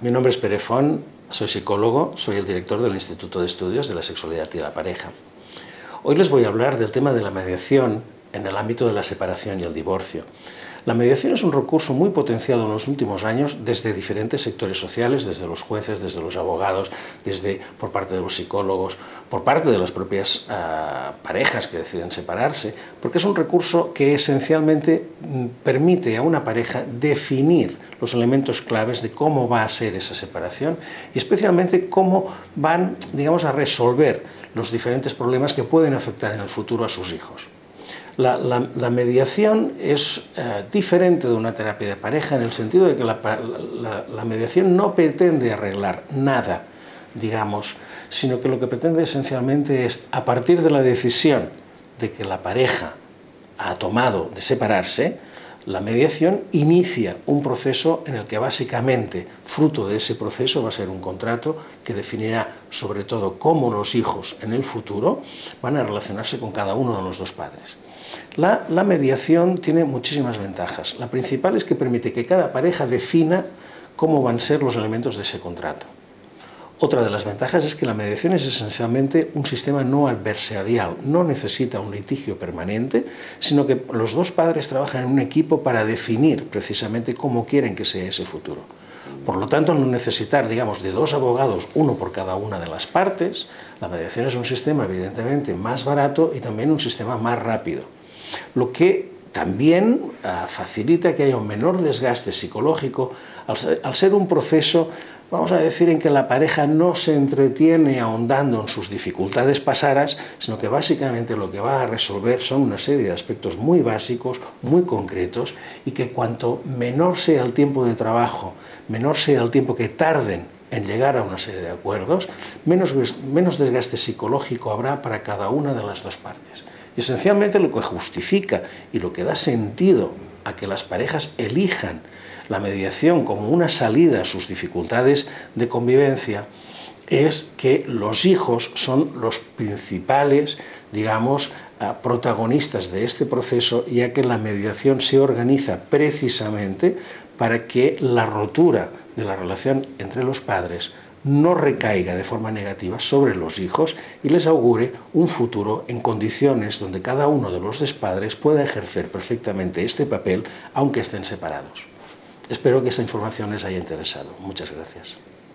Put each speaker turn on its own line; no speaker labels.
Mi nombre es Pere Font, soy psicólogo, soy el director del Instituto de Estudios de la Sexualidad y la Pareja. Hoy les voy a hablar del tema de la mediación en el ámbito de la separación y el divorcio. La mediación es un recurso muy potenciado en los últimos años desde diferentes sectores sociales, desde los jueces, desde los abogados, por parte de los psicólogos, por parte de las propias parejas que deciden separarse, porque es un recurso que esencialmente permite a una pareja definir los elementos claves de cómo va a ser esa separación y especialmente cómo van, digamos, a resolver los diferentes problemas que pueden afectar en el futuro a sus hijos. La mediación es diferente de una terapia de pareja en el sentido de que la mediación no pretende arreglar nada, digamos, sino que lo que pretende esencialmente es, a partir de la decisión de que la pareja ha tomado de separarse, la mediación inicia un proceso en el que básicamente, fruto de ese proceso, va a ser un contrato que definirá sobre todo cómo los hijos en el futuro van a relacionarse con cada uno de los dos padres. La mediación tiene muchísimas ventajas. La principal es que permite que cada pareja defina cómo van a ser los elementos de ese contrato. Otra de las ventajas es que la mediación es esencialmente un sistema no adversarial, no necesita un litigio permanente, sino que los dos padres trabajan en un equipo para definir precisamente cómo quieren que sea ese futuro. Por lo tanto, al no necesitar, digamos, de dos abogados, uno por cada una de las partes, la mediación es un sistema evidentemente más barato y también un sistema más rápido, lo que también facilita que haya un menor desgaste psicológico al ser un proceso, vamos a decir, en que la pareja no se entretiene ahondando en sus dificultades pasadas, sino que básicamente lo que va a resolver son una serie de aspectos muy básicos, muy concretos, y que cuanto menor sea el tiempo de trabajo, menor sea el tiempo que tarden en llegar a una serie de acuerdos, menos desgaste psicológico habrá para cada una de las dos partes. Y esencialmente lo que justifica y lo que da sentido a que las parejas elijan la mediación como una salida a sus dificultades de convivencia es que los hijos son los principales, digamos, protagonistas de este proceso, ya que la mediación se organiza precisamente para que la rotura de la relación entre los padres no recaiga de forma negativa sobre los hijos y les augure un futuro en condiciones donde cada uno de los dos padres pueda ejercer perfectamente este papel, aunque estén separados. Espero que esta información les haya interesado. Muchas gracias.